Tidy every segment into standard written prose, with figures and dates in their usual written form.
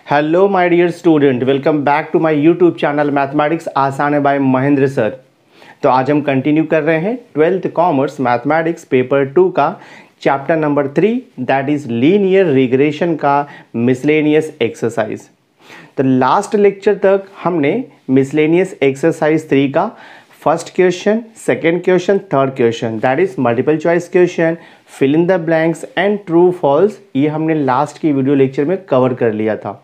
Hello my dear student, welcome back to my YouTube channel mathematics आसान है bye Mahendra sir. तो आज हम कंटिन्यू कर रहे हैं 12th कॉमर्स मैथमेटिक्स पेपर 2 का chapter number 3 that is linear regression का मिसलेनियस एक्सरसाइज। तो लास्ट लेक्चर तक हमने मिसलेनियस एक्सरसाइज 3 का first question, second question, third question that is multiple choice question, fill in the blanks and true false, ये हमने last की video lecture में cover कर लिया था।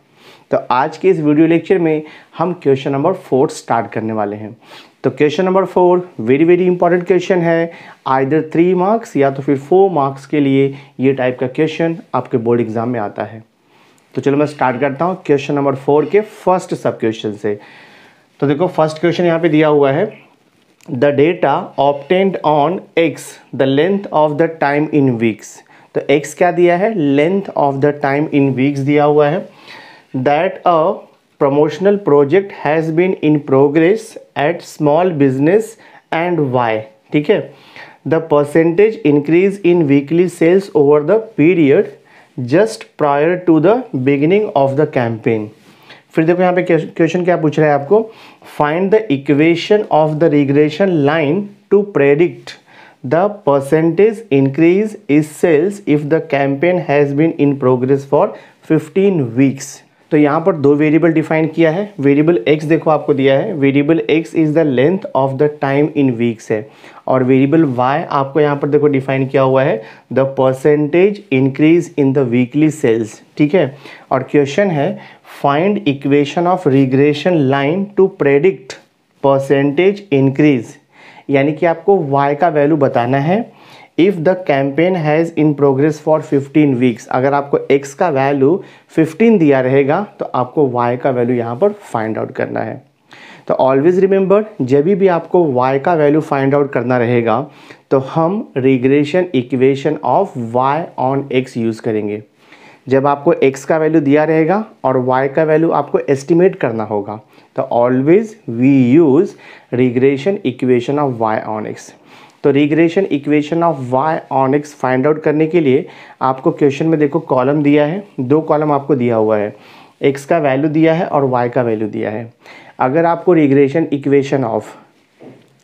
तो आज के इस वीडियो लेक्चर में हम क्वेश्चन नंबर 4 स्टार्ट करने वाले हैं। तो question number 4 very important question है, आइदर 3 मार्क्स या तो फिर 4 मार्क्स के लिए ये टाइप का क्वेश्चन आपके बोर्ड एग्जाम में आता है। तो चलो मैं स्टार्ट करता हूँ क्वेश्चन नंबर 4 के फर्स्ट सब क्वेश्चन से। तो देखो फर्स्ट क्वेश्चन यहाँ पे दिया हुआ है, the data obtained on x the length of the time in weeks. तो एक्स क्या दिया है, length of the time in weeks दिया हुआ है। That a promotional project has been in progress at small business and y. ठीक है, the percentage increase in weekly sales over the period just prior to the beginning of the campaign. फिर देखो यहाँ पे question क्या पूछ रहा है आपको, find the equation of the regression line to predict the percentage increase is sales if the campaign has been in progress for 15 weeks. तो यहाँ पर दो वेरिएबल डिफाइन किया है। वेरिएबल x देखो आपको दिया है, variable x is the length of the time in weeks है, और वेरिएबल y आपको यहाँ पर देखो डिफाइन किया हुआ है, the percentage increase in the weekly sales. ठीक है, और क्वेश्चन है find equation of regression line to predict percentage increase, यानी कि आपको y का वैल्यू बताना है if the campaign has in progress for 15 weeks. अगर आपको x का वैल्यू 15 दिया रहेगा तो आपको y का वैल्यू यहाँ पर फाइंड आउट करना है। तो ऑलवेज रिमेंबर, जब भी आपको y का वैल्यू फाइंड आउट करना रहेगा तो हम regression equation of y on x use करेंगे। जब आपको x का वैल्यू दिया रहेगा और y का वैल्यू आपको एस्टिमेट करना होगा तो always we use regression equation of y on x। तो regression equation of y on x find out करने के लिए आपको क्वेश्चन में देखो कॉलम दिया है, दो कॉलम आपको दिया हुआ है, x का वैल्यू दिया है और y का वैल्यू दिया है। अगर आपको regression equation of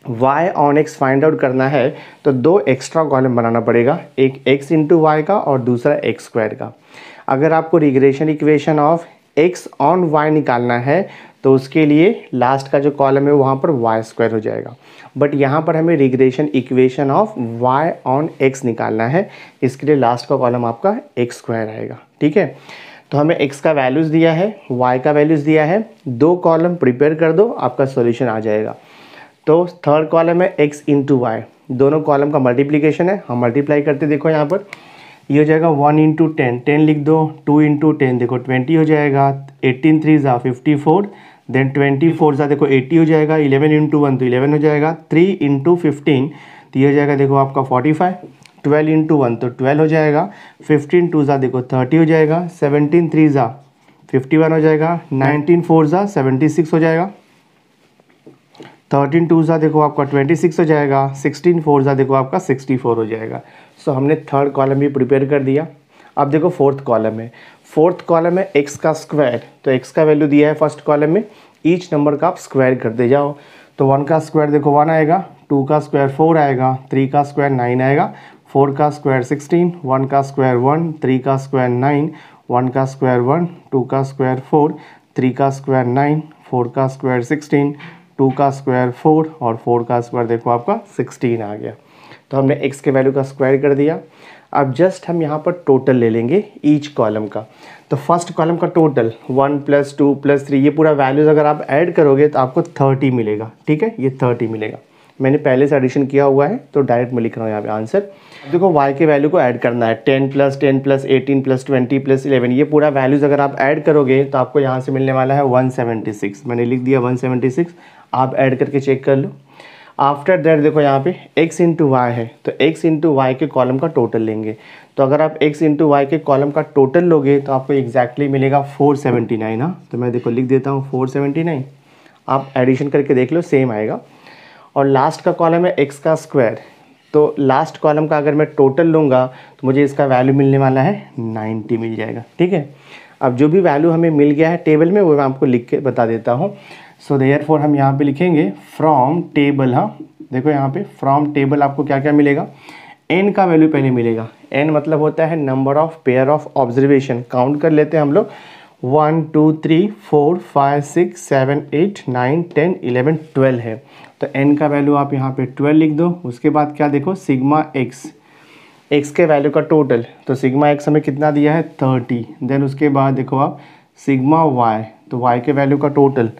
y on x find out करना है तो दो एक्स्ट्रा कॉलम बनाना पड़ेगा, एक x इंटू वाई का और दूसरा x स्क्वायर का। अगर आपको regression equation of x on y निकालना है तो उसके लिए लास्ट का जो कॉलम है वहाँ पर y स्क्वायर हो जाएगा, बट यहाँ पर हमें regression equation of y on x निकालना है, इसके लिए लास्ट का कॉलम आपका x स्क्वायर आएगा। ठीक है, तो हमें x का वैल्यूज़ दिया है, y का वैल्यूज़ दिया है, दो कॉलम प्रिपेयर कर दो, आपका सॉल्यूशन आ जाएगा। तो थर्ड कॉलम है x इंटू वाई, दोनों कॉलम का मल्टीप्लिकेशन है, हम मल्टीप्लाई करते देखो यहाँ पर ये हो जाएगा 1 इंटू 10, 10 लिख दो, 2 इंटू 10 देखो 20 हो जाएगा, 18 3 ज़ा 54, देन 24 ज़ा देखो 80 हो जाएगा, 11 इंटू 1 तो 11 हो जाएगा, 3 इंटू 15 तो ये हो जाएगा देखो आपका 45, 12 इंटू 1 तो 12 हो जाएगा, 15 2 ज़ा देखो 30 हो जाएगा, 17 3 ज़ा 51 हो जाएगा, 19 4 ज़ा 76 हो जाएगा, 13 2 ज़ा देखो आपका 26 हो जाएगा, 16 4 ज़ा देखो आपका 64 हो जाएगा। सो हमने थर्ड कॉलम भी प्रिपेयर कर दिया। अब देखो फोर्थ कॉलम है, फोर्थ कॉलम है x का स्क्वायर, तो x का वैल्यू दिया है फर्स्ट कॉलम में, ईच नंबर का आप स्क्वायर करते जाओ। तो 1 का स्क्वायर देखो 1 आएगा, 2 का स्क्वायर 4 आएगा, 3 का स्क्वायर 9 आएगा, 4 का स्क्वायर 16, 1 का स्क्वायर 1, 3 का स्क्वायर 9, 1 का स्क्वायर 1, 2 का स्क्वायर 4, 3 का स्क्वायर 9, 4 का स्क्वायर 16, 2 का स्क्वायर 4 और 4 का स्क्वायर देखो आपका 16 आ गया। तो हमने x के वैल्यू का स्क्वायर कर दिया। अब जस्ट हम यहाँ पर टोटल ले लेंगे ईच कॉलम का। तो फर्स्ट कॉलम का टोटल 1 + 2 + 3 ये पूरा वैल्यूज़ अगर आप ऐड करोगे तो आपको 30 मिलेगा। ठीक है, ये 30 मिलेगा, मैंने पहले से एडिशन किया हुआ है तो डायरेक्ट मैं लिख रहा हूँ यहाँ पे आंसर। देखो y के वैल्यू को ऐड करना है, 10 + 10 + 18 + 20 + 11, ये पूरा वैल्यूज़ अगर आप ऐड करोगे तो आपको यहाँ से मिलने वाला है 176। मैंने लिख दिया 176, आप ऐड करके चेक कर लो। आफ्टर दैट देखो यहाँ पे x इंटू वाई है, तो x इंटू वाई के कॉलम का टोटल लेंगे। तो अगर आप x इंटू वाई के कॉलम का टोटल लोगे तो आपको एग्जैक्टली मिलेगा 479। हाँ, तो मैं देखो लिख देता हूँ 479, आप एडिशन करके देख लो सेम आएगा। और लास्ट का कॉलम है x का स्क्वायर, तो लास्ट कॉलम का अगर मैं टोटल लूँगा तो मुझे इसका वैल्यू मिलने वाला है 90 मिल जाएगा। ठीक है, अब जो भी वैल्यू हमें मिल गया है टेबल में वो मैं आपको लिख के बता देता हूँ। सो देयरफॉर हम यहाँ पे लिखेंगे फ्रॉम टेबल। हाँ देखो यहाँ पे फ्रॉम टेबल आपको क्या क्या मिलेगा, n का वैल्यू पहले मिलेगा। n मतलब होता है number of pair of observation. Count कर लेते हैं हम लोग 1 2 3 4 5 6 7 8 9 10 11 12 है। तो n का वैल्यू आप यहाँ पे 12 लिख दो। उसके बाद क्या देखो सिग्मा x, x के वैल्यू का टोटल, तो सिग्मा x हमें कितना दिया है 30। देन उसके बाद देखो आप सिग्मा y, तो y के वैल्यू का टोटल,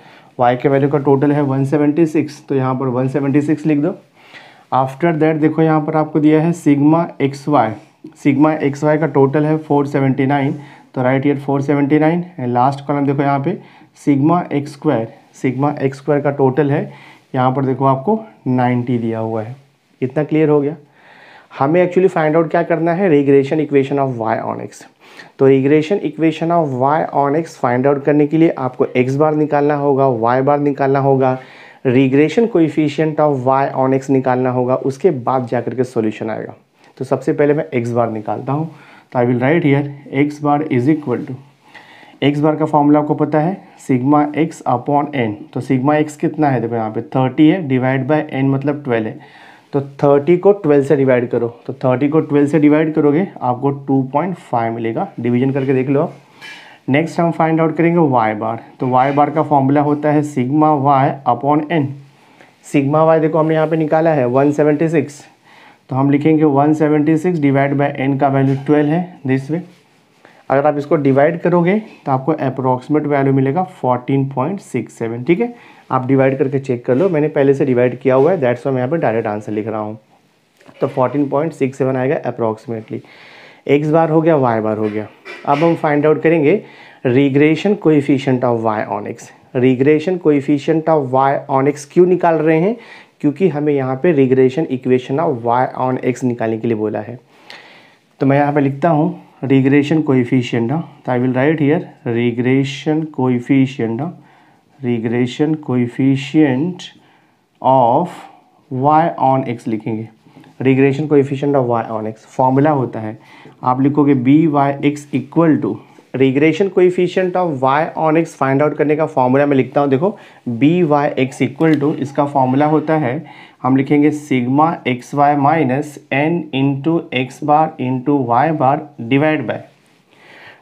y के वैल्यू का टोटल है 176, तो यहाँ पर 176 लिख दो। आफ्टर दैट देखो यहाँ पर आपको दिया है सिग्मा एक्स वाई का टोटल है 479, तो right year 479। And last column देखो यहाँ पे सिग्मा एक्स स्क्वायर का टोटल है, यहाँ पर देखो आपको 90 दिया हुआ है। इतना क्लियर हो गया। हमें एक्चुअली फाइंड आउट क्या करना है, regression equation of y on x। तो regression equation of y on x find out करने के लिए आपको x बार निकालना होगा, y बार निकालना होगा, regression coefficient of y on x निकालना होगा, उसके बाद जाकर के सॉल्यूशन आएगा। तो सबसे पहले मैं x बार निकालता हूँ। तो I will write here x bar is equal to, x bar का फॉर्मूला आपको पता है सिग्मा x अपॉन n। तो सिग्मा x कितना है देखो यहाँ पे 30 है, डिवाइड बाय n मतलब 12 है। तो 30 को 12 से डिवाइड करो, तो 30 को 12 से डिवाइड करोगे आपको 2.5 मिलेगा। डिवीजन करके देख लो आप। नेक्स्ट हम फाइंड आउट करेंगे y बार। तो y बार का फॉर्मूला होता है sigma y upon n। Sigma y देखो हमने यहाँ पे निकाला है 176, तो हम लिखेंगे 176 डिवाइड बाय n का वैल्यू 12 है दिस वे। अगर आप इसको डिवाइड करोगे तो आपको अप्रॉक्सीमेट वैल्यू मिलेगा 14.67। ठीक है, आप डिवाइड करके चेक कर लो, मैंने पहले से डिवाइड किया हुआ है, दैट्स वाई मैं यहाँ पर डायरेक्ट आंसर लिख रहा हूँ। तो 14.67 आएगा अप्रॉक्सीमेटली। एक्स बार हो गया, वाई बार हो गया। अब हम फाइंड आउट करेंगे regression coefficient of Y on x. Regression coefficient of Y on x क्यों निकाल रहे हैं, क्योंकि हमें यहाँ पे regression equation of Y on x निकालने के लिए बोला है। तो मैं यहाँ पे लिखता हूँ रिग्रेशन कोएफिशिएंट। तो I will write here regression coefficient of y on x लिखेंगे। Regression coefficient of y on x formula होता है, आप लिखोगे by(x) equal to regression coefficient of y on x find out करने का फॉर्मूला मैं लिखता हूँ। देखो by(x) इक्वल टू, इसका फॉर्मूला होता है, हम लिखेंगे sigma X Y minus n into X bar into Y bar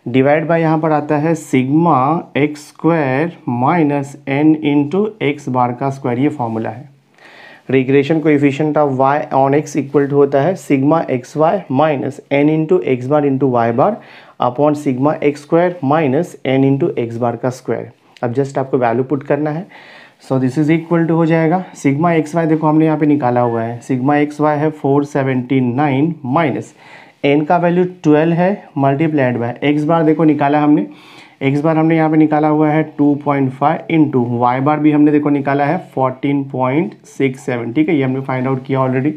divide by यहाँ पर आता है sigma X square minus n into X bar का स्क्वायर। ये फॉर्मूला है। Regression coefficient of y on x equal to होता है sigma X Y minus n into X bar into Y bar upon sigma X square minus n into X bar का square. अब just आपको value put करना है। So this is equal to हो जाएगा sigma X Y, देखो हमने यहाँ पे निकाला हुआ है, सिग्मा एक्स वाई है 479 माइनस n का वैल्यू 12 है मल्टीप्लाइड बाय एक्स बार देखो निकाला हमने, एक्स बार हमने यहाँ पे निकाला हुआ है 2.5 इंटू वाई बार भी हमने देखो निकाला है 14.67। ठीक है, ये हमने फाइंड आउट किया ऑलरेडी।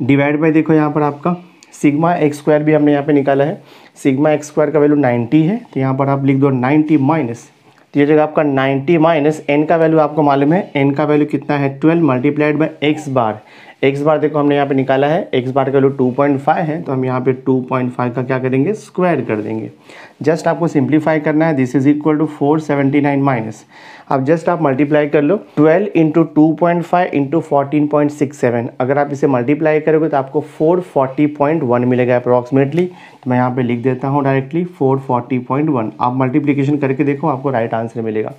डिवाइड बाय देखो यहाँ पर आपका सिग्मा एक्स स्क्वायर भी हमने यहाँ पे निकाला है, सिग्मा एक्स स्क्वायर का वैल्यू 90 है, तो यहाँ पर आप लिख दो 90 माइनस, तो ये जगह आपका 90 माइनस n का वैल्यू आपको मालूम है, n का वैल्यू कितना है 12 मल्टीप्लाइड बाय एक्स बार देखो हमने यहाँ पे निकाला है, एक्स बार का वैल्यू 2.5 है, तो हम यहाँ पे 2.5 का क्या करेंगे स्क्वायर कर देंगे। जस्ट आपको सिंप्लीफाई करना है, this is equal to 479 minus, अब जस्ट आप मल्टीप्लाई कर लो 12 इंटू 2.5 इंटू 14.67। अगर आप इसे मल्टीप्लाई करोगे तो आपको 440.1 मिलेगा अप्रॉक्सीमेटली। तो मैं यहाँ पे लिख देता हूँ डायरेक्टली 440.1। आप मल्टीप्लिकेशन करके देखो, आपको राइट आंसर मिलेगा।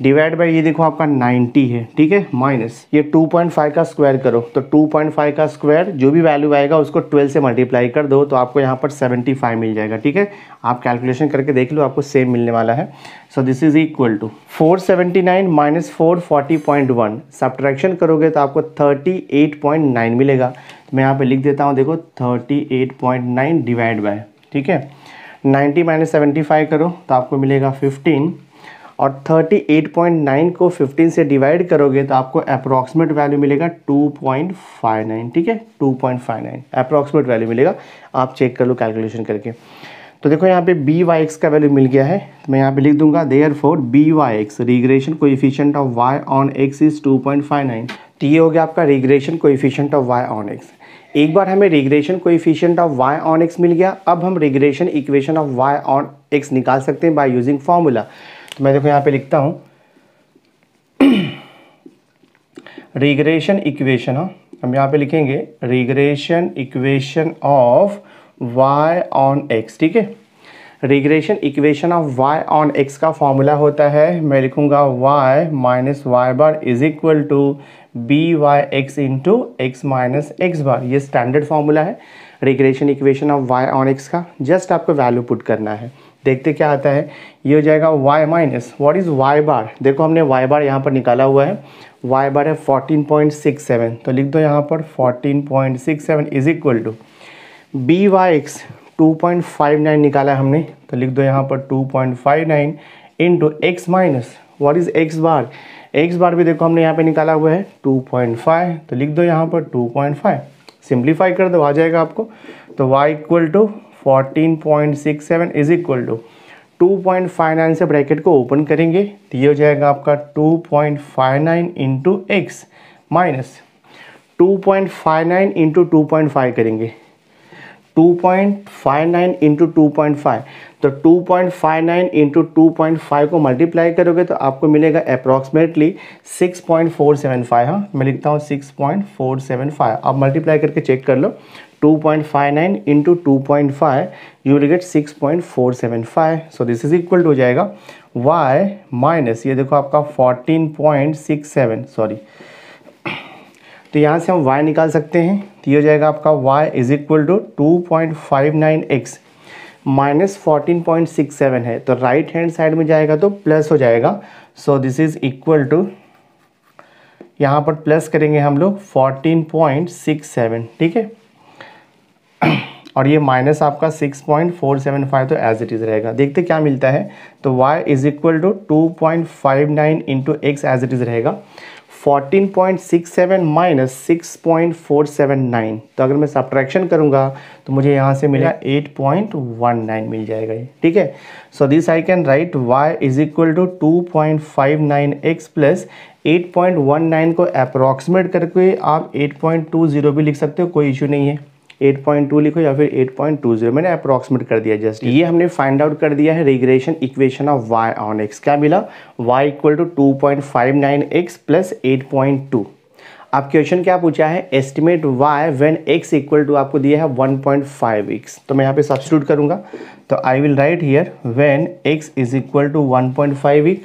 डिवाइड बाय ये देखो आपका 90 है, ठीक है, माइनस ये 2.5 का स्क्वायर करो, तो 2.5 का स्क्वायर जो भी वैल्यू आएगा उसको 12 से मल्टीप्लाई कर दो, तो आपको यहाँ पर 75 मिल जाएगा। ठीक है, आप कैलकुलेशन करके देख लो, आपको सेम मिलने वाला है। So this is equal to 479 minus 440.1, subtraction करोगे तो आपको 38.9 मिलेगा। मैं यहाँ पे लिख देता हूँ, देखो 38.9 डिवाइड बाय, ठीक है, 90 माइनस 75 करो तो आपको मिलेगा 15, और 38.9 को 15 से डिवाइड करोगे तो आपको अप्रॉक्सीमेट वैल्यू मिलेगा 2.59। ठीक है, 2.59 अप्रॉक्सीमेट वैल्यू मिलेगा, आप चेक कर लो कैलकुलेशन करके। तो देखो यहाँ पे बी वाई एक्स का वैल्यू मिल गया है, तो मैं यहाँ पे लिख दूंगा therefore b Y x regression coefficient of Y on x is 2.59। तो ये हो गया आपका regression coefficient of Y on x. एक बार हमें regression coefficient of y on x मिल गया, अब हम regression equation of y on x निकाल सकते हैं बाय यूजिंग फॉर्मूला। तो मैं देखो यहाँ पे लिखता हूँ रिग्रेशन इक्वेशन, हम यहाँ पे लिखेंगे regression equation of y on x, ठीक है। Regression equation of y on x का फॉर्मूला होता है, मैं लिखूँगा y minus Y bar is equal to B Y X into X minus X bar. ये स्टैंडर्ड फार्मूला है regression equation of y on x का। जस्ट आपको value put करना है, देखते क्या आता है। ये हो जाएगा y minus what is y बार, देखो हमने y बार यहाँ पर निकाला हुआ है, y बार है 14.67, तो लिख दो यहाँ पर 14.67 is equal to B Y x 2.59 निकाला है हमने, तो लिख दो यहाँ पर 2.59 into X minus what is X bar, X bar भी देखो हमने यहाँ पे निकाला हुआ है 2.5, तो लिख दो यहाँ पर 2.5, सिंप्लीफाई कर दो आ जाएगा आपको। तो y equal to 14.67 is equal to 2.59 से ब्रैकेट को ओपन करेंगे तो ये हो जाएगा आपका 2.59 इंटू एक्स माइनस 2.59 इंटू 2.5 करेंगे 2.59 इंटू 2.5, तो 2.59 इंटू 2.5 को मल्टीप्लाई करोगे तो आपको मिलेगा अप्रॉक्सीमेटली 6.475। हाँ मैं लिखता हूँ 6.475, आप मल्टीप्लाई करके चेक कर लो 2.59 into 2.5 you will get 6.475। So this is equal to हो जाएगा y माइनस ये देखो आपका 14.67 सॉरी, तो यहाँ से हम y निकाल सकते हैं, तो ये हो जाएगा आपका y is equal to 2.59x minus 14.67 है, तो राइट हैंड साइड में जाएगा तो प्लस हो जाएगा। So this is equal to यहाँ पर प्लस करेंगे हम लोग 14.67, ठीक है, और ये माइनस आपका 6.475 तो एज इट इज़ रहेगा। देखते क्या मिलता है, तो y is equal to 2.59 into x as it is रहेगा 14.67 माइनस 6.479, तो अगर मैं सब्ट्रैक्शन करूंगा तो मुझे यहाँ से मिलेगा 8.19 मिल जाएगा ये, ठीक है। So this I can write y is equal to 2.59x plus 8.19 को अप्रॉक्सीमेट करके आप 8.20 भी लिख सकते हो, कोई इशू नहीं है। 8.2 लिखो या फिर 8.20, मैंने अप्रॉक्सीमेट कर दिया जस्ट। ये हमने फाइंड आउट कर दिया है regression equation of y on x। क्या मिला, y equal to 2.59x plus 8.2। अब क्वेश्चन क्या पूछा है, estimate y when x equal to आपको दिया है 1.5x, तो मैं यहाँ पे सब्स्टिट्यूट करूँगा, तो I will write here when x is equal to 1.5x,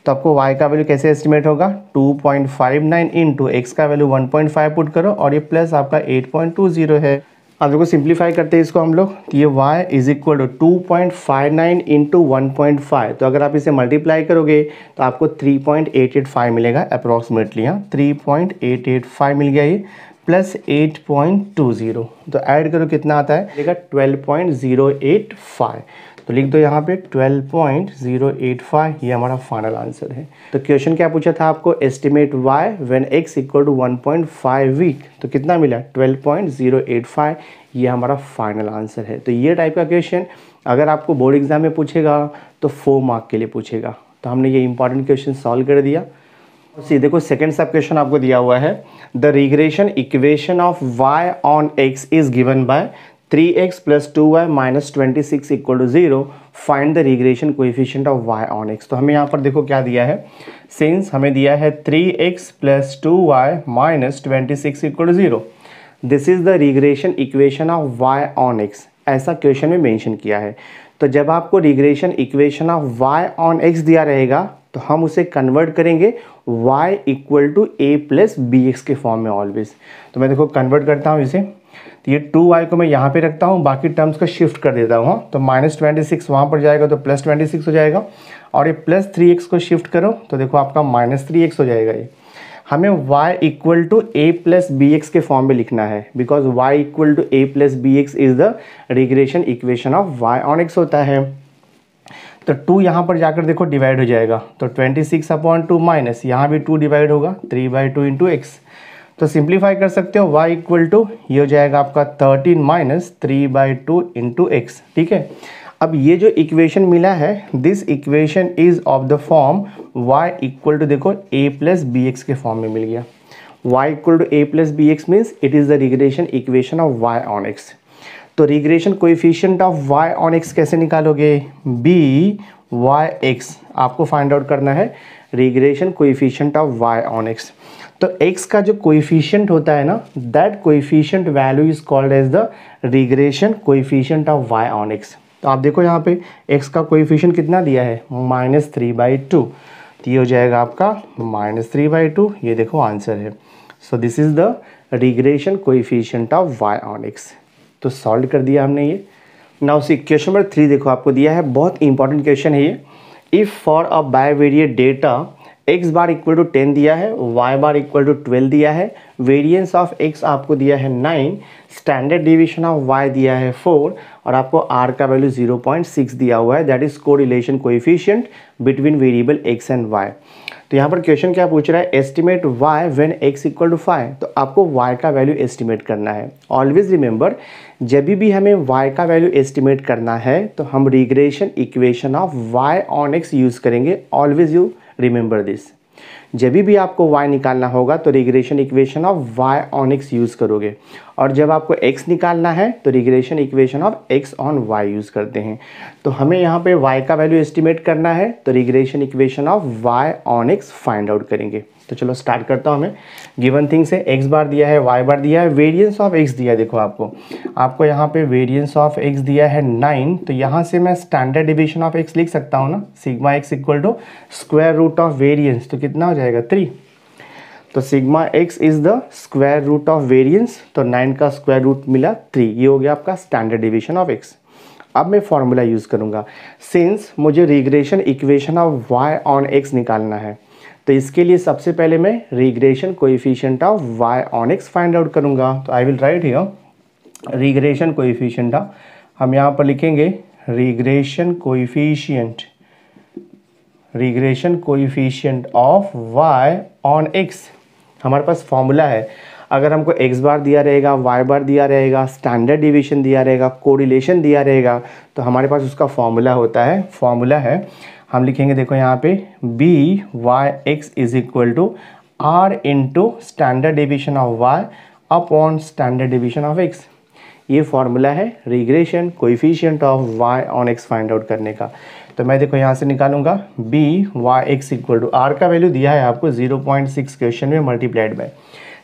तो आपको y का वैल्यू कैसे एस्टिमेट होगा 2.59 इंटू एक्स का वैल्यू 1.5 पुट करो और ये प्लस आपका 8.20 है। अब देखो सिंप्लीफाई करते हैं इसको हम लोग, तो ये y is equal to 2.59 into 1.5, तो अगर आप इसे मल्टीप्लाई करोगे तो आपको 3.885 मिलेगा अप्रॉक्सीमेटली। हाँ 3.885 मिल गया ये प्लस 8.20, तो ऐड करो कितना आता है, मिलेगा 12.085, तो लिख दो यहाँ पे 12.085, ये हमारा फाइनल आंसर है। तो क्वेश्चन क्या पूछा था आपको, estimate y when x equal to 1.5 week, तो कितना मिला 12.085, ये हमारा फाइनल आंसर है। तो ये टाइप का क्वेश्चन अगर आपको बोर्ड एग्जाम में पूछेगा तो 4 मार्क के लिए पूछेगा, तो हमने ये इंपॉर्टेंट क्वेश्चन सॉल्व कर दिया। सी देखो सेकेंड सब क्वेश्चन आपको दिया हुआ है, the regression equation of y on x is given by 3x plus 2y minus 26 equal to 0, find the regression coefficient of y on x। तो हमें यहाँ पर देखो क्या दिया है, सिंस हमें दिया है 3x plus 2y minus 26 equal to 0, this is the regression equation of y on x, ऐसा क्वेश्चन में मेंशन किया है। तो जब आपको regression equation of y on x दिया रहेगा तो हम उसे कन्वर्ट करेंगे y equal to a plus b x के फॉर्म में ऑलवेज। तो मैं देखो कन्वर्ट करता हूँ इसे, तो ये 2y को मैं यहाँ पे रखता हूँ, बाकी टर्म्स को शिफ्ट कर देता हूँ। तो माइनस 26 वहाँ पर जाएगा तो प्लस 26 हो जाएगा, और ये प्लस 3x को शिफ्ट करो तो देखो आपका माइनस 3x हो जाएगा। ये हमें y equal to a plus b x के फॉर्म में लिखना है, because y equal to a plus b x is the regression equation of y on x होता है। तो 2 यहाँ पर जाकर देखो डिवाइड हो जाएगा, तो 26/2 माइनस यहाँ भी 2 डिवाइड होगा 3/2 इंटू एक्स, तो सिंप्लीफाई कर सकते हो y इक्वल टू ये हो जाएगा आपका 13 माइनस 3/2 इंटू एक्स, ठीक है। अब ये जो इक्वेशन मिला है, this equation is of the form y equal to देखो a प्लस बी एक्स के फॉर्म में मिल गया। y equal to a plus b x means it is the regression equation of y on x। तो regression coefficient of y on x कैसे निकालोगे? B Y x आपको find out करना है regression coefficient of y on x। तो x का जो coefficient होता है ना, that coefficient value is called as the regression coefficient of y on x। तो आप देखो यहाँ पे x का कोएफिशिएंट कितना दिया है? -3/2। तो ये हो जाएगा आपका -3/2। ये देखो आंसर है। So this is the regression coefficient of y on x। तो सॉल्व कर दिया हमने ये। नाउ सी क्वेश्चन नंबर 3 देखो आपको दिया है, बहुत इंपॉर्टेंट क्वेश्चन है ये। If for a bivariate data x bar equal to 10 दिया है, y बार इक्वल टू 12 दिया है, वेरिएंस ऑफ x आपको दिया है 9, स्टैंडर्ड डिवीजन ऑफ y दिया है 4 और आपको r का वैल्यू 0.6 दिया हुआ है, that is correlation coefficient between variable x and y। तो यहाँ पर क्वेश्चन क्या पूछ रहा है? Estimate y when x equal to 5। तो आपको y का वैल्यू एस्टिमेट करना है। ऑलवेज रिमेंबर, जब भी हमें y का वैल्यू एस्टिमेट करना है तो हम regression equation of y on x use करेंगे। Always you remember this. जब भी आपको y निकालना होगा तो regression equation of y on x use करोगे, और जब आपको x निकालना है तो regression equation of x on y use करते हैं। तो हमें यहाँ पे y का वैल्यू एस्टिमेट करना है तो regression equation of y on x find out करेंगे। तो चलो स्टार्ट करता हूँ। हमें गिवन थिंग्स है, x बार दिया है, y बार दिया है, वेरिएंस ऑफ x दिया है। देखो आपको यहाँ पे वेरिएंस ऑफ x दिया है 9। तो यहाँ से मैं स्टैंडर्ड डिवीजन ऑफ x लिख सकता हूँ ना, sigma x equal to square root of variance. तो कितना हो जाएगा? 3। तो sigma x is the square root of variance. तो 9 का स्क्वायर रूट मिला 3। ये हो गया आपका स्टैंडर्ड डिवीजन ऑफ x। अब मैं फॉर्मूला यूज़ करूँगा। सिंस मुझे regression equation of y on x निकालना है तो इसके लिए सबसे पहले मैं regression coefficient of y on x find out करूँगा। तो I will write here regression coefficient. हम यहाँ पर लिखेंगे regression coefficient of y on x। हमारे पास फॉर्मूला है, अगर हमको x बार दिया रहेगा, y बार दिया रहेगा, स्टैंडर्ड डिवीजन दिया रहेगा, कोरिलेशन दिया रहेगा, तो हमारे पास उसका फॉर्मूला होता है। फॉर्मूला है, हम लिखेंगे देखो यहाँ पे b Y x is equal to r into standard division of y upon standard division of x। ये फॉर्मूला है regression coefficient of y on x find out करने का। तो मैं देखो यहाँ से निकालूंगा b Y x equal to, r का वैल्यू दिया है आपको 0.6 क्वेश्चन में, multiplied by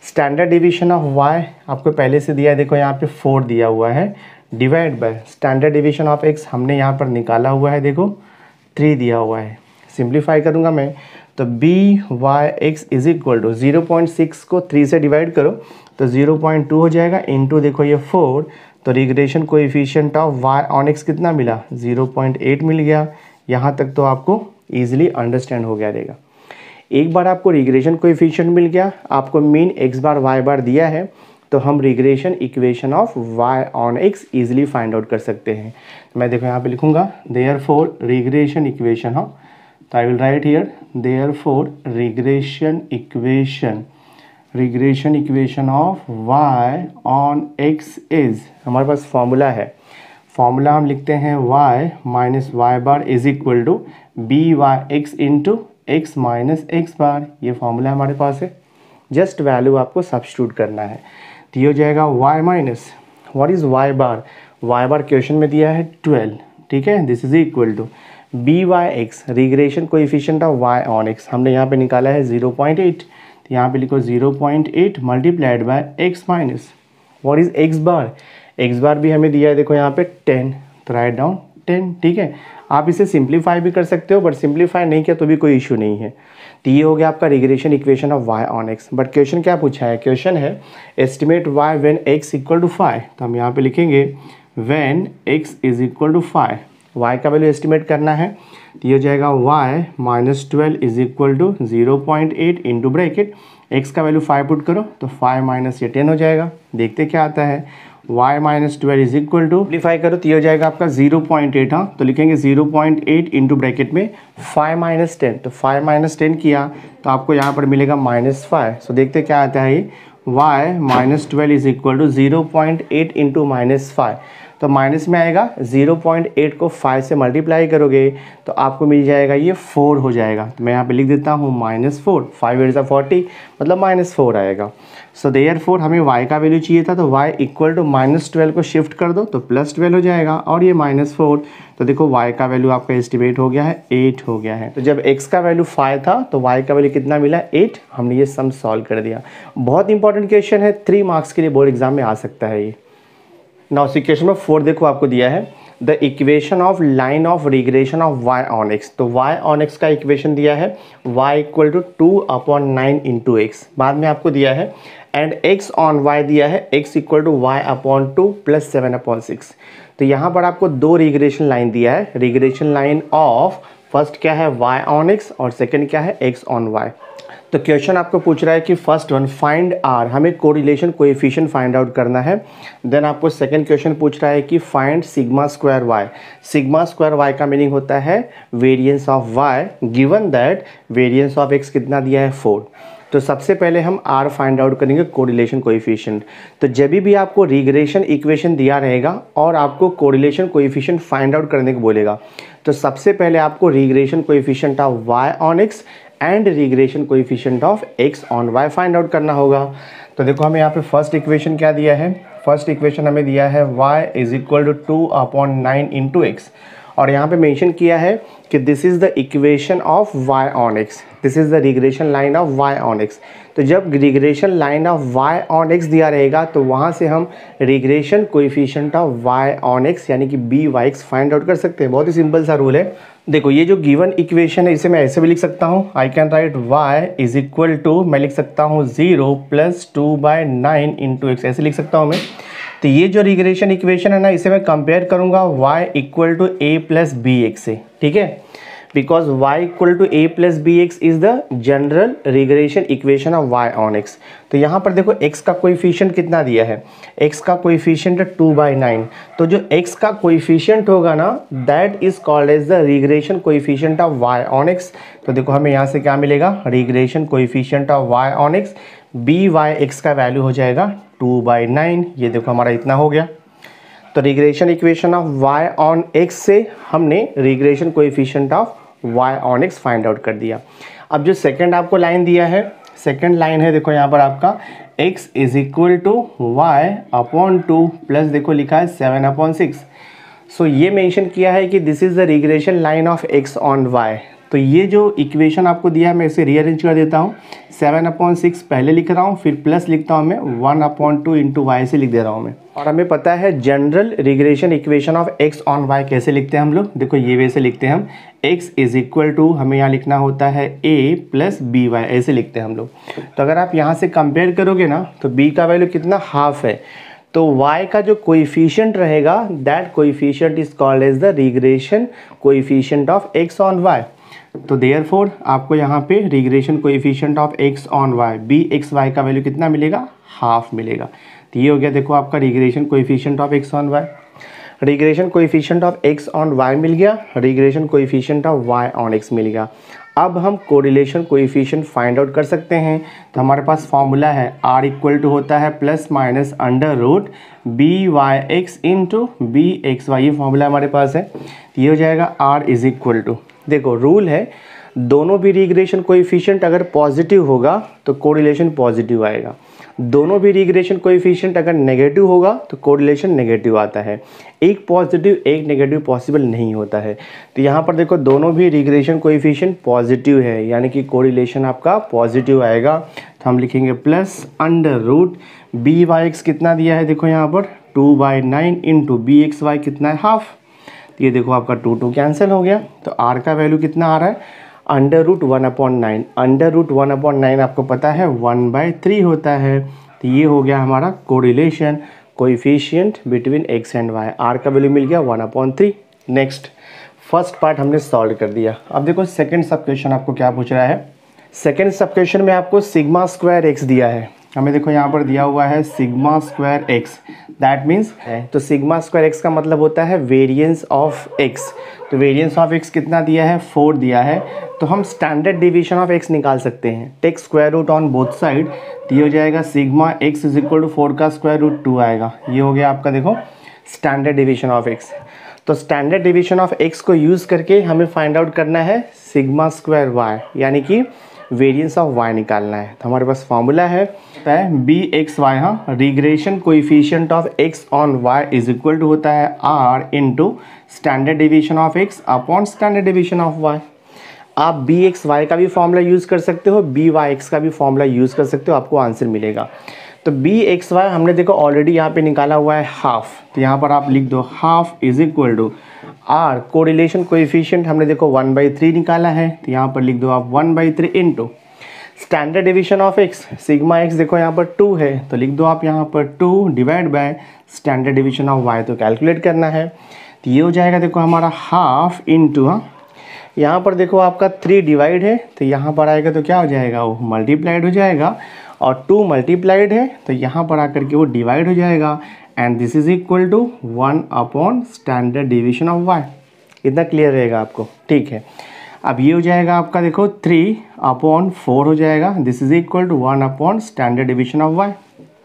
standard division of y आपको पहले से दिया है, देखो यहाँ पे 4 दिया हुआ है, divide by standard division of x हमने यहाँ पर निकाला हुआ है, देखो 3 दिया हुआ है। सिंप्लीफाई करूँगा मैं तो b Y x is equal to 0.6 को 3 से डिवाइड करो तो 0.2 हो जाएगा, इंटू देखो ये 4। तो regression coefficient of y on x कितना मिला? 0.8 मिल गया। यहाँ तक तो आपको ईजिली अंडरस्टैंड हो गया रहेगा। एक बार आपको रिग्रेशन कोएफिशिएंट मिल गया, आपको मीन x बार y बार दिया है, तो हम regression equation of y on x easily find out कर सकते हैं। मैं देखो यहाँ पे लिखूँगा देयरफॉर रिग्रेशन इक्वेशन हो, तो I will write here therefore regression equation of y on x is, हमारे पास फॉर्मूला है, फॉर्मूला हम लिखते हैं y minus Y bar is equal to B Y X into X minus X bar. ये formula हमारे पास है, जस्ट वैल्यू आपको सब्स्टिट्यूट करना है। तो ये हो जाएगा y minus what is y bar? y bar question में दिया है 12, ठीक है, this is equal to B Y x regression coefficient of y on x हमने यहाँ पे निकाला है 0.8। तो यहाँ पे लिखो 0.8 multiplied by x minus what is x bar? x बार भी हमें दिया है देखो यहाँ पे 10, तो राइट डाउन 10, ठीक है। आप इसे सिंप्लीफाई भी कर सकते हो, बट सिंप्लीफाई नहीं किया तो भी कोई इशू नहीं है। तो ये हो गया आपका regression equation of y on x। But question क्या पूछा है? क्वेश्चन है estimate y when x equal to 5। तो हम यहाँ पे लिखेंगे when x is equal to 5, y का वैल्यू एस्टिमेट करना है। तो ये हो जाएगा y minus 12 is equal to 0.8 into bracket x का वैल्यू 5 पुट करो तो 5 माइनस ये 10 हो जाएगा। देखते क्या आता है, y minus 12 is equal to simplify करो तो ये हो जाएगा आपका 0.8। हाँ, तो लिखेंगे 0.8 इंटू ब्रैकेट में 5 माइनस 10, तो 5 माइनस 10 किया तो आपको यहाँ पर मिलेगा -5। सो देखते क्या आता है ये y minus 12 is equal to 0.8 into -5। तो माइनस में आएगा, 0.8 को 5 से मल्टीप्लाई करोगे तो आपको मिल जाएगा ये 4 हो जाएगा। तो मैं यहाँ पे लिख देता हूँ -4, 5 8 40 मतलब -4 आएगा। सो देयरफॉर हमें y का वैल्यू चाहिए था, तो y इक्वल टू -12 को शिफ्ट कर दो तो +12 हो जाएगा, और ये -4, तो देखो y का वैल्यू आपका एस्टिमेट हो गया है 8 हो गया है। तो जब x का वैल्यू 5 था तो y का वैल्यू कितना मिला, 8। हमने ये सम सॉल्व कर दिया। बहुत इंपॉर्टेंट क्वेश्चन है, 3 मार्क्स के लिए बोर्ड एग्जाम में आ सकता है ये। नाउ क्वेश्चन नंबर 4 देखो आपको दिया है, the equation of line of regression of y on x। तो y ऑन x का इक्वेशन दिया है y equal to 2/9 into x, बाद में आपको दिया है, एंड x ऑन y दिया है x equal to y/2 plus 7/6। तो यहाँ पर आपको दो रिग्रेशन लाइन दिया है, रिग्रेशन लाइन ऑफ फर्स्ट क्या है y ऑन x और सेकंड क्या है x ऑन y। तो क्वेश्चन आपको पूछ रहा है कि फर्स्ट वन फाइंड r, हमें कोरिलेशन कोएफिशिएंट फाइंड आउट करना है। देन आपको सेकंड क्वेश्चन पूछ रहा है कि find sigma square y। Sigma square y का मीनिंग होता है variance of y given that variance of x कितना दिया है 4। तो सबसे पहले हम r फाइंड आउट करेंगे कोरिलेशन कोएफिशिएंट। तो जब भी आपको रिग्रेशन इक्वेशन दिया रहेगा और आपको कोरिलेशन कोएफिशिएंट फाइंड आउट करने को बोलेगा, तो सबसे पहले आपको regression coefficient of y on x and regression coefficient of x on y find out करना होगा। तो देखो हमें यहाँ पे फर्स्ट इक्वेशन क्या दिया है, फर्स्ट इक्वेशन हमें दिया है y is equal to 2/9 into x, और यहाँ पे मेंशन किया है कि this is the equation of y on x, this is the regression line of y on x। तो जब regression line of y on x दिया रहेगा तो वहाँ से हम regression coefficient of y on x यानी कि byx फाइंड आउट कर सकते हैं। बहुत ही सिंपल सा रूल है। देखो ये जो गिवन इक्वेशन है इसे मैं ऐसे भी लिख सकता हूँ, I can write y is equal to, मैं लिख सकता हूँ 0 + 2/9 इंटू x, ऐसे लिख सकता हूँ मैं। तो ये जो रिग्रेशन इक्वेशन है ना, इसे मैं कंपेयर करूँगा y equal to a plus b x से, ठीक है, because y equal to a plus b x is the general regression equation of y on x। तो यहाँ पर देखो x का कोएफिशिएंट कितना दिया है, x का कोएफिशिएंट है 2/9। तो जो x का कोएफिशिएंट होगा ना, that is called as the regression coefficient of y on x। तो देखो हमें यहाँ से क्या मिलेगा, regression coefficient of y on x, byx का वैल्यू हो जाएगा 2/9। ये देखो हमारा इतना हो गया। तो regression equation of y on x से हमने regression coefficient of y on x find out कर दिया। अब जो सेकंड आपको लाइन दिया है, सेकंड लाइन है देखो यहाँ पर आपका x is equal to y/2 plus देखो लिखा है 7/6। सो ये मेंशन किया है कि this is the regression line of x on y। तो ये जो इक्वेशन आपको दिया है मैं इसे रीअरेंज कर देता हूँ, 7/6 पहले लिख रहा हूँ, फिर प्लस लिखता हूँ मैं 1/2 इंटू वाई से लिख दे रहा हूँ मैं। और हमें पता है general regression equation of x on y कैसे लिखते हैं हम लोग, देखो ये वैसे लिखते हैं हम, x इज इक्वल टू, हमें यहाँ लिखना होता है a प्लस बी वाई, ऐसे लिखते हैं हम लोग। तो अगर आप यहाँ से कंपेयर करोगे ना, तो b का वैल्यू कितना, हाफ है, तो y का जो कोएफिशिएंट रहेगा that coefficient is called as the regression coefficient of x on y। तो देयरफॉर आपको यहाँ पे regression coefficient of x on y bxy का वैल्यू कितना मिलेगा, हाफ मिलेगा। तो ये हो गया देखो आपका regression coefficient of x on y। Regression coefficient of x on y मिल गया, regression coefficient of y on x मिल गया। अब हम कोरिलेशन कोएफिशिएंट फाइंड आउट कर सकते हैं। तो हमारे पास फॉर्मूला है r इक्वल टू होता है plus minus under root byx into bxy, ये फॉर्मूला हमारे पास है। ये हो जाएगा r इज इक्वल टू, देखो रूल है दोनों भी रिग्रेशन कोएफिशिएंट अगर पॉजिटिव होगा तो कोरिलेशन पॉजिटिव आएगा, दोनों भी रिग्रेशन कोएफिशिएंट अगर नेगेटिव होगा तो कोरिलेशन नेगेटिव आता है, एक पॉजिटिव एक नेगेटिव पॉसिबल नहीं होता है। तो यहाँ पर देखो दोनों भी रिग्रेशन कोएफिशिएंट पॉजिटिव है, यानी कि कोरिलेशन आपका पॉजिटिव आएगा। तो हम लिखेंगे प्लस अंडर रूट byx कितना दिया है, देखो यहाँ पर 2/9 इंटू bxy कितना है, हाफ। ये देखो आपका 2 कैंसिल हो गया। तो r का वैल्यू कितना आ रहा है, अंडर रूट 1/9, अंडर रूट 1/9 आपको पता है 1/3 होता है। तो ये हो गया हमारा correlation coefficient between x and y, r का वैल्यू मिल गया 1/3। नेक्स्ट फर्स्ट पार्ट हमने सॉल्व कर दिया। अब देखो सेकंड सब क्वेश्चन आपको क्या पूछ रहा है, सेकंड सब क्वेश्चन में आपको सिग्मा स्क्वायर x दिया है, हमें देखो यहाँ पर दिया हुआ है sigma square x, that means है, तो सिग्मा स्क्वायर x का मतलब होता है वेरिएंस ऑफ x। तो वेरिएंस ऑफ x कितना दिया है, 4 दिया है। तो हम स्टैंडर्ड डिवीजन ऑफ x निकाल सकते हैं, take square root on both side. तो ये हो जाएगा sigma x is equal to 4 का स्क्वायर रूट 2 आएगा। ये हो गया आपका देखो स्टैंडर्ड डेविएशन ऑफ एक्स। तो स्टैंडर्ड डेविएशन ऑफ एक्स को यूज़ करके हमें फाइंड आउट करना है सिग्मा स्क्वायर वाई, यानी कि वेरिएंस ऑफ वाई निकालना है। तो हमारे पास फॉर्मूला है बी एक्स वाई, हाँ, regression coefficient of x on y is equal to होता है r into standard deviation of x upon standard deviation of y. आप बी एक्स वाई का भी फॉर्मूला यूज़ कर सकते हो, बी वाई एक्स का भी फॉर्मूला यूज़ कर सकते हो, आपको आंसर मिलेगा। तो बी एक्स वाई हमने देखो ऑलरेडी यहाँ पे निकाला हुआ है हाफ, तो यहाँ पर आप लिख दो half is equal to r correlation coefficient हमने देखो 1/3 निकाला है, तो यहाँ पर लिख दो आप 1/3 into standard deviation of x sigma x देखो यहाँ पर 2 है, तो लिख दो आप यहाँ पर 2 divide by standard deviation of y. तो कैलकुलेट करना है, तो ये हो जाएगा देखो हमारा हाफ इंटू, हाँ यहाँ पर देखो आपका 3 डिवाइड है, तो यहाँ पर आएगा तो क्या हो जाएगा, वो मल्टीप्लाइड हो जाएगा, और 2 मल्टीप्लाइड है तो यहाँ पर आकर के वो डिवाइड हो जाएगा, and this is equal to 1 upon standard deviation of Y. इतना क्लियर रहेगा आपको, ठीक है। अब ये हो जाएगा आपका देखो 3 अपॉन 4 हो जाएगा, this is equal to 1 upon standard deviation of Y.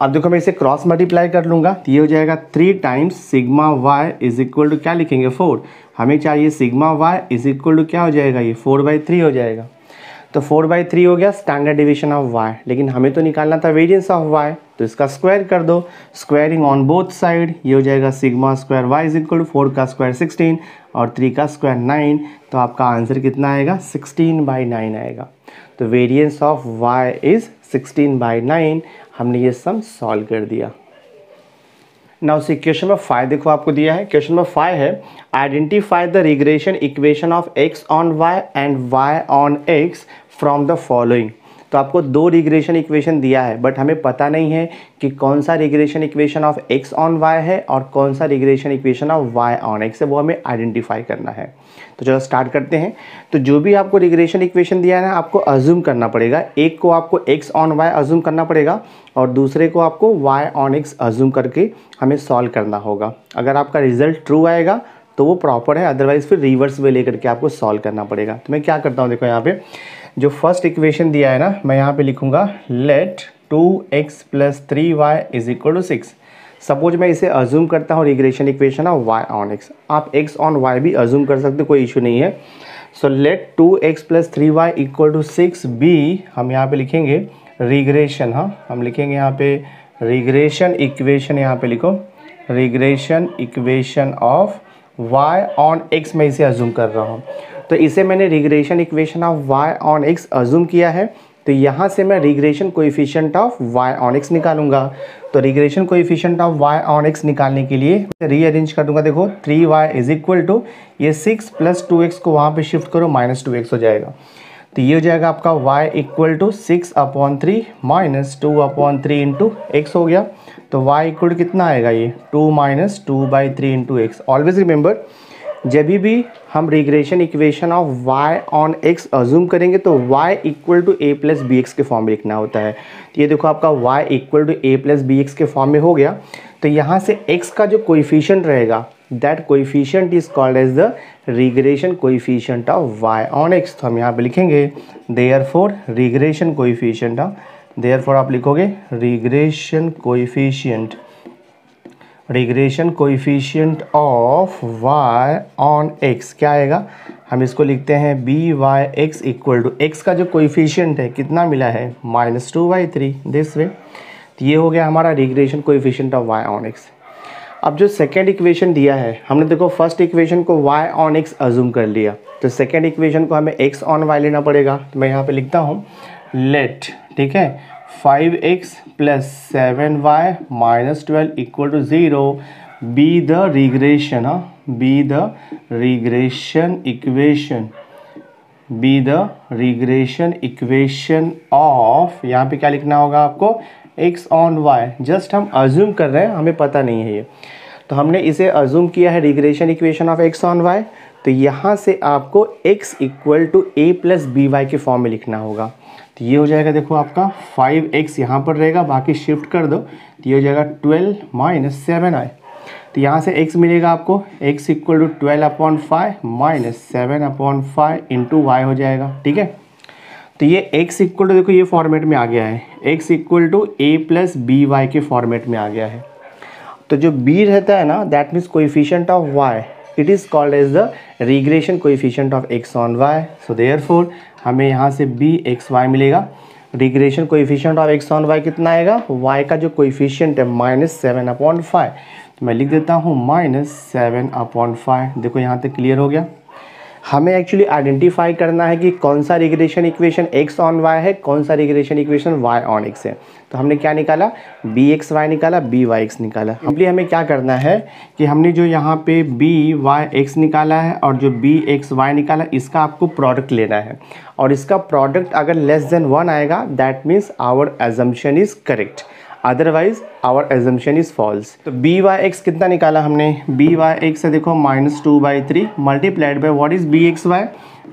अब देखो मैं इसे क्रॉस मल्टीप्लाई कर लूँगा, तो ये हो जाएगा 3 times sigma Y is equal to क्या लिखेंगे 4, हमें चाहिए sigma Y is equal to क्या हो जाएगा, ये 4/3 हो जाएगा। तो 4/3 हो गया स्टैंडर्ड डेविएशन ऑफ वाई, लेकिन हमें तो निकालना था वेरिएंस ऑफ वाई, तो इसका स्क्वायर कर दो, स्क्वायरिंग ऑन बोथ साइड, ये हो जाएगा sigma square Y is equal to 4 का स्क्वायर 16 और 3 का स्क्वायर 9, तो आपका आंसर कितना आएगा 16/9 आएगा। तो वेरिएंस ऑफ वाई इज 16/9। हमने ये सम सॉल्व कर दिया। नाउ सी क्वेश्चन नंबर 5 देखो आपको दिया है, क्वेश्चन नंबर 5 है identify the regression equation of x on Y and Y on X from the following. तो आपको 2 रिग्रेशन इक्वेशन दिया है, बट हमें पता नहीं है कि कौन सा regression equation of x on Y है और कौन सा regression equation of Y on X है, वो हमें आइडेंटिफाई करना है। तो चलो स्टार्ट करते हैं। तो जो भी आपको रिग्रेशन इक्वेशन दिया है ना, आपको अज्यूम करना पड़ेगा, एक को आपको एक्स ऑन वाई अज्यूम करना पड़ेगा और दूसरे को आपको वाई ऑन एक्स अज्यूम करके हमें सॉल्व करना होगा। अगर आपका रिजल्ट ट्रू आएगा तो वो प्रॉपर है, अदरवाइज फिर रिवर्स वे लेकर के आपको सॉल्व करना पड़ेगा। तो मैं क्या करता हूँ, देखो यहाँ पे जो फर्स्ट इक्वेशन दिया है ना, मैं यहाँ पे लिखूंगा let 2x + 3y is equal to 6। Suppose मैं इसे अज्यूम करता हूँ regression equation of y on x, आप x ऑन y भी अज्यूम कर सकते हो, कोई इशू नहीं है। So let 2x + 3y equal to 6 be, हम यहाँ पे लिखेंगे रिग्रेशन, हाँ हम लिखेंगे यहाँ पे रिग्रेशन इक्वेशन, यहाँ पे लिखो regression equation of y on x, मैं इसे अज्यूम कर रहा हूँ। तो इसे मैंने regression equation of y on x assume किया है, तो यहाँ से मैं regression coefficient of y on x निकालूंगा। तो regression coefficient of y on x निकालने के लिए रीअरेंज कर दूंगा। देखो 3y इज इक्वल टू ये 6 + 2x को वहाँ पे शिफ्ट करो, -2x हो जाएगा। तो ये हो जाएगा आपका y equal to 6/3 - 2/3 into x हो गया। तो y इक्वल टू कितना आएगा, ये 2 - 2/3 इंटू x। ऑलवेज रिमेंबर, जब भी हम regression equation of y on x assume करेंगे तो y equal to a + bx के फॉर्म में लिखना होता है। तो ये देखो आपका y equal to a + bx के फॉर्म में हो गया। तो यहाँ से x का जो कोएफिशिएंट रहेगा, that coefficient is called as the regression coefficient of y on x। तो हम यहाँ पे लिखेंगे देयरफॉर रिग्रेशन कोएफिशिएंट, देयरफॉर आप लिखोगे regression coefficient of y on x क्या आएगा, हम इसको लिखते हैं BYX इक्वल टू x का जो कोएफिशिएंट है कितना मिला है -2/3 दिस वे। तो ये हो गया हमारा regression coefficient of y on x। अब जो सेकेंड इक्वेशन दिया है, हमने देखो फर्स्ट इक्वेशन को y ऑन x अज्यूम कर लिया, तो सेकेंड इक्वेशन को हमें x ऑन y लेना पड़ेगा। तो मैं यहाँ पे लिखता हूँ लेट, ठीक है, 5x + 7y - 12 equal to 0 be the regression, be the regression equation of, यहाँ पे क्या लिखना होगा आपको x ऑन y। जस्ट हम अज्यूम कर रहे हैं, हमें पता नहीं है ये, तो हमने इसे अज्यूम किया है regression equation of x on y। तो यहाँ से आपको x equal to a + by के फॉर्म में लिखना होगा। तो ये हो जाएगा देखो आपका 5x यहाँ पर रहेगा, बाकी शिफ्ट कर दो, तो ये हो जाएगा 12 - 7i। तो यहाँ से x मिलेगा आपको, x equal to 12/5 - 7/5 into y हो जाएगा, ठीक है। तो ये x इक्वल टू देखो ये फॉर्मेट में आ गया है, x equal to a + by के फॉर्मेट में आ गया है। तो जो b रहता है ना, that means coefficient of y, it is called as the regression coefficient of x on y। So therefore हमें यहाँ से bxy मिलेगा। Regression coefficient of x on y कितना आएगा, y का जो कोएफिशिएंट है -7/5, तो मैं लिख देता हूँ -7/5। देखो यहाँ तक क्लियर हो गया। हमें एक्चुअली आइडेंटिफाई करना है कि कौन सा regression equation x on y है, कौन सा regression equation y on x है। तो हमने क्या निकाला, bxy निकाला, byx निकाला। इसलिए हमें क्या करना है कि हमने जो यहाँ पे byx निकाला है और जो bxy निकाला, इसका आपको प्रोडक्ट लेना है, और इसका प्रोडक्ट अगर लेस देन 1 आएगा, that means our assumption is correct, otherwise our assumption is false. तो byx कितना निकाला हमने, byx है देखो -2/3 multiplied by what is bxy,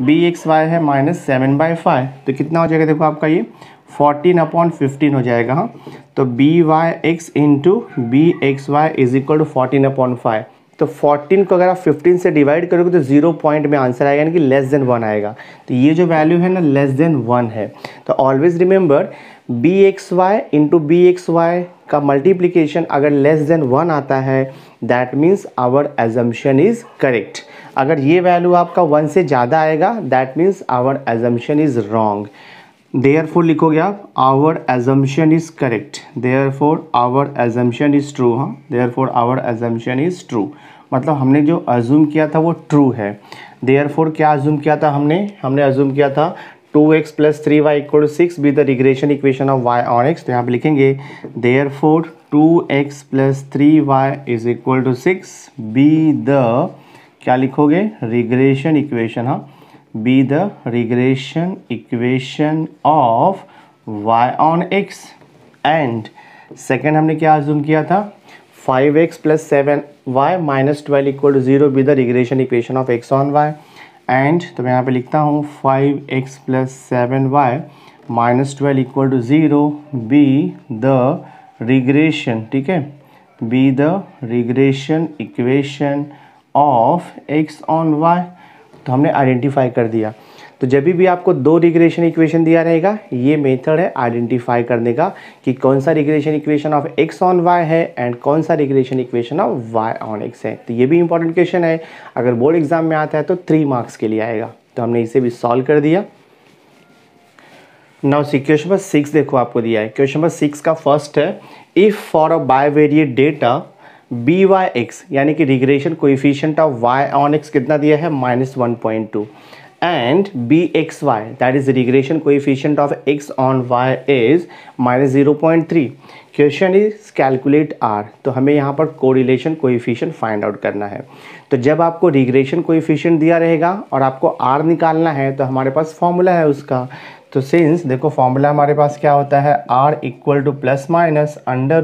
bxy है -7/5, तो कितना हो जाएगा देखो आपका ये 14/15 हो जाएगा। हाँ, तो byx into bxy is equal to 14/5। तो 14 को अगर आप 15 से डिवाइड करोगे तो 0 पॉइंट में आंसर आएगा, यानी कि लेस देन 1 आएगा। तो ये जो वैल्यू है ना, लेस देन 1 है। तो always remember bxy into bxy का मल्टीप्लिकेशन अगर लेस देन 1 आता है, that means our assumption is correct. अगर ये वैल्यू आपका 1 से ज़्यादा आएगा, that means our assumption is wrong. Therefore लिखोगे आप our assumption is correct, therefore our assumption is true. हाँ, therefore our assumption is true, मतलब हमने जो अज्यूम किया था वो ट्रू है। देयरफॉर क्या अज्यूम किया था हमने अज्यूम किया था 2x + 3y = 6 B the regression equation of y on x। तो यहाँ पे लिखेंगे therefore 2x + 3y = 6 be the, क्या लिखोगे, रिग्रेशन इक्वेशन। हाँ, B the regression equation of y on x। And second हमने क्या अज्यूम किया था, 5x + 7y - 12 = 0 be the regression equation of x on y। And तो मैं यहाँ पे लिखता हूँ 5x + 7y - 12 = 0 be the regression, ठीक है, B the regression equation of x on y। तो हमने आइडेंटिफाई कर दिया। तो जब भी आपको 2 रिग्रेशन इक्वेशन दिया रहेगा, ये मेथड है आइडेंटिफाई करने का कि कौन सा regression equation of x on y है एंड कौन सा regression equation of y on x है। तो ये भी इंपॉर्टेंट क्वेश्चन है, अगर बोर्ड एग्जाम में आता है तो 3 मार्क्स के लिए आएगा। तो हमने इसे भी सॉल्व कर दिया। नाउ सी क्वेश्चन नंबर 6 देखो आपको दिया है। क्वेश्चन नंबर 6 का फर्स्ट है, if for a bivariate data byx, यानी कि regression coefficient of y on x कितना दिया है, -1.2, and bxy, that is the regression coefficient of x on y is -0.3. Question is calculate r। तो हमें यहाँ पर कोरिलेशन कोएफिशिएंट फाइंड आउट करना है। तो जब आपको रिग्रेशन कोएफिशिएंट दिया रहेगा और आपको r निकालना है, तो हमारे पास फॉर्मूला है उसका। तो सिंस देखो फॉर्मूला हमारे पास क्या होता है, r = ±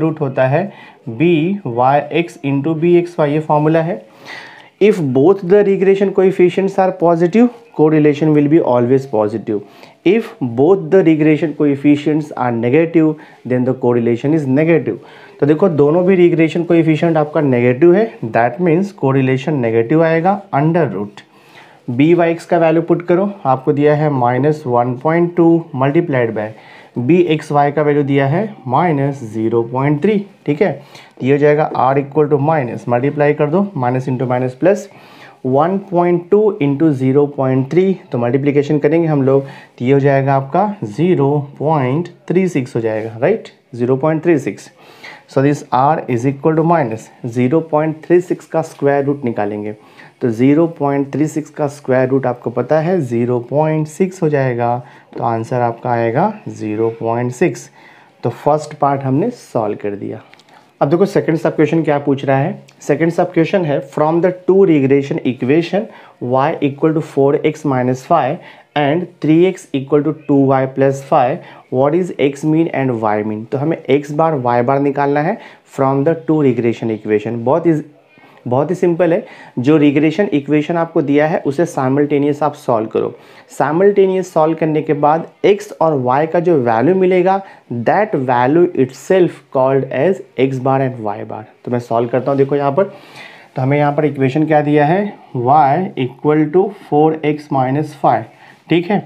√ होता है byx इंटू bxy, ये फॉर्मूला है। If both the regression coefficients are positive, correlation will be always positive. If both the regression coefficients are negative, then the correlation is negative. तो देखो दोनों भी regression coefficient आपका negative है, that means correlation negative आएगा। √ byx का value put करो, आपको दिया है -1.2 मल्टीप्लाइड बाय bxy का वैल्यू दिया है -0.3, ठीक है। ये हो जाएगा r = मल्टीप्लाई कर दो, minus into minus plus 1.2 into 0.3, तो मल्टीप्लिकेशन करेंगे हम लोग, तो ये हो जाएगा आपका 0.36 हो जाएगा, राइट, 0.36। सो दिस r = -0.36 का स्क्वायर रूट निकालेंगे, तो 0.36 का स्क्वायर रूट आपको पता है 0.6 हो जाएगा, तो आंसर आपका आएगा 0.6। तो फर्स्ट पार्ट हमने सॉल्व कर दिया। अब देखो सेकंड सब क्वेश्चन क्या पूछ रहा है। सेकंड सब क्वेश्चन है, from the 2 regression equation y = 4x - 5 and 3x = 2y + 5, what is x mean and y mean. तो हमें x बार y बार निकालना है फ्रॉम द 2 रिग्रेशन इक्वेशन। बहुत ही सिंपल है। जो रिग्रेशन इक्वेशन आपको दिया है उसे साइमल्टेनियस आप सॉल्व करो। साइमल्टेनियस सॉल्व करने के बाद x और y का जो वैल्यू मिलेगा, that value itself called as x bar and y bar. तो मैं सॉल्व करता हूँ, देखो यहाँ पर। तो हमें यहाँ पर इक्वेशन क्या दिया है, y = 4x - 5, ठीक है।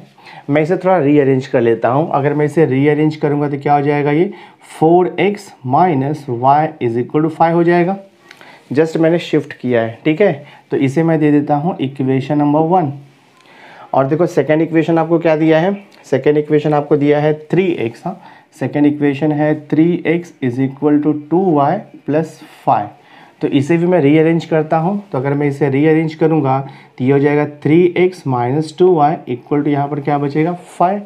मैं इसे थोड़ा रीअरेंज कर लेता हूँ। अगर मैं इसे रीअरेंज करूँगा तो क्या हो जाएगा, ये 4x minus Y is equal to 5 हो जाएगा। जस्ट मैंने शिफ्ट किया है, ठीक है। तो इसे मैं दे देता हूँ इक्वेशन नंबर 1। और देखो सेकेंड इक्वेशन आपको क्या दिया है, सेकेंड इक्वेशन आपको दिया है 3x। हाँ, सेकेंड इक्वेशन है 3x is equal to 2y plus 5। तो इसे भी मैं रीअरेंज करता हूँ। तो अगर मैं इसे रीअरेंज करूँगा तो ये हो जाएगा 3x minus 2y equal to यहाँ पर क्या बचेगा 5।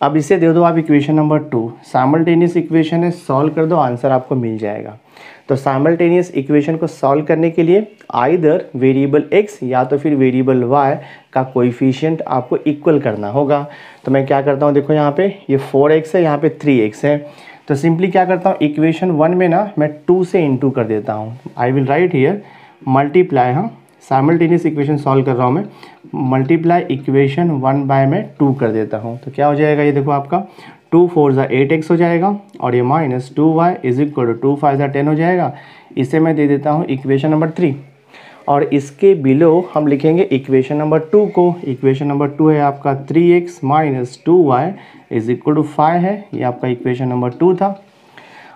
अब इसे दे दो आप इक्वेशन नंबर 2। साइमल्टेनियस इक्वेशन है, सॉल्व कर दो, आंसर आपको मिल जाएगा। तो साइमल्टेनियस इक्वेशन को सॉल्व करने के लिए आइदर वेरिएबल x या तो फिर वेरिएबल y का कोएफिशिएंट आपको इक्वल करना होगा। तो मैं क्या करता हूँ, देखो यहाँ पे ये 4x है, यहाँ पे 3x है। तो सिंपली क्या करता हूँ, इक्वेशन 1 में ना मैं 2 से इंटू कर देता हूँ। I will write here multiply, हाँ साइमल्टेनियस इक्वेशन सॉल्व कर रहा हूँ मैं, मल्टीप्लाई इक्वेशन 1 बाय मैं 2 कर देता हूँ। तो क्या हो जाएगा, ये देखो आपका 2 4 ज़ा 8x हो जाएगा और ये minus 2y is equal to 2 5 ज़ा 10 हो जाएगा। इसे मैं दे देता हूँ इक्वेशन नंबर 3। और इसके बिलो हम लिखेंगे इक्वेशन नंबर 2 को। इक्वेशन नंबर 2 है आपका 3x minus 2y is equal to 5 है, ये आपका इक्वेशन नंबर 2 था।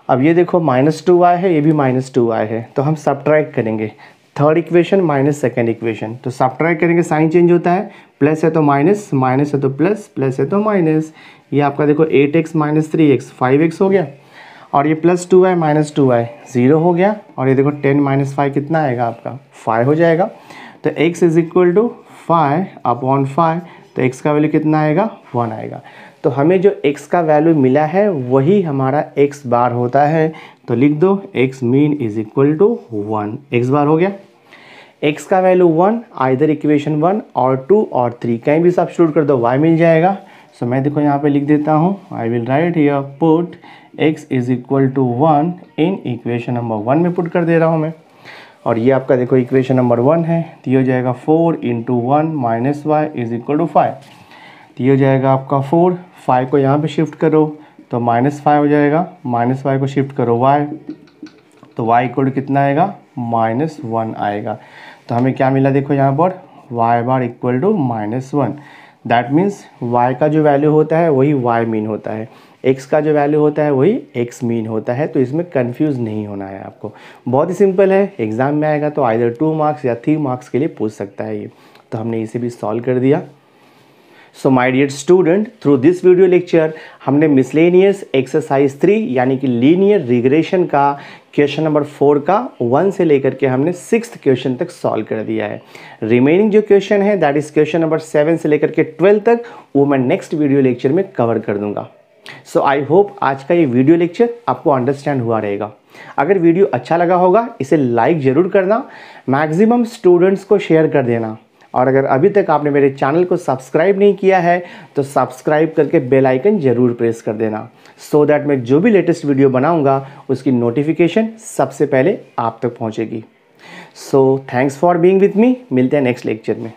अब ये देखो माइनस 2y है, ये भी माइनस 2y है, तो हम सब्ट्रैक्ट करेंगे third equation minus second equation. तो सब्ट्रैक्ट करेंगे, साइन चेंज होता है, प्लस है तो माइनस, माइनस है तो प्लस, प्लस है तो माइनस। ये आपका देखो 8x माइनस 3x 5x हो गया, और ये प्लस 2y माइनस 2y 0 हो गया, और ये देखो 10 माइनस 5 कितना आएगा आपका 5 हो जाएगा। तो x is equal to 5 upon 5, तो x का वैल्यू कितना आएगा 1 आएगा। तो हमें जो x का वैल्यू मिला है वही हमारा x बार होता है। तो लिख दो x mean is equal to 1, x bar हो गया। x का वैल्यू 1 आइदर इक्वेशन 1 और 2 और 3 कहीं भी सब्स्टिट्यूट कर दो y मिल जाएगा। सो मैं देखो यहाँ पे लिख देता हूँ, I will write here put x is equal to 1 in equation number 1 में पुट कर दे रहा हूँ मैं। और ये आपका देखो इक्वेशन नंबर 1 है, तो ये हो जाएगा 4 into 1 minus Y is equal to 5। तो ये हो जाएगा आपका 4, 5 को यहाँ पे शिफ्ट करो तो माइनस 5 हो जाएगा, माइनस 5 को शिफ्ट करो y, तो y इक्वल टू कितना आएगा माइनस 1 आएगा। तो हमें क्या मिला देखो यहाँ पर y bar equal to minus 1। That means y का जो वैल्यू होता है वही y मीन होता है, x का जो वैल्यू होता है वही x मीन होता है। तो इसमें कंफ्यूज नहीं होना है आपको, बहुत ही सिंपल है। एग्जाम में आएगा तो आइदर 2 मार्क्स या 3 मार्क्स के लिए पूछ सकता है ये। तो हमने इसे भी सॉल्व कर दिया। So my dear student, through this video lecture हमने मिसलेनियस एक्सरसाइज 3 यानी कि लीनियर रिग्रेशन का क्वेश्चन नंबर 4 का 1 से लेकर के हमने 6th क्वेश्चन तक सॉल्व कर दिया है। रिमेनिंग जो क्वेश्चन है दैट इज क्वेश्चन नंबर 7 से लेकर के 12 तक, वो मैं नेक्स्ट वीडियो लेक्चर में कवर कर दूंगा। सो आई होप आज का ये वीडियो लेक्चर आपको अंडरस्टैंड हुआ रहेगा। अगर वीडियो अच्छा लगा होगा इसे लाइक ज़रूर करना, मैक्सिमम स्टूडेंट्स को शेयर कर देना, और अगर अभी तक आपने मेरे चैनल को सब्सक्राइब नहीं किया है तो सब्सक्राइब करके बेल आइकन ज़रूर प्रेस कर देना, सो दैट मैं जो भी लेटेस्ट वीडियो बनाऊंगा उसकी नोटिफिकेशन सबसे पहले आप तक पहुंचेगी। So thanks for being with me, मिलते हैं नेक्स्ट लेक्चर में।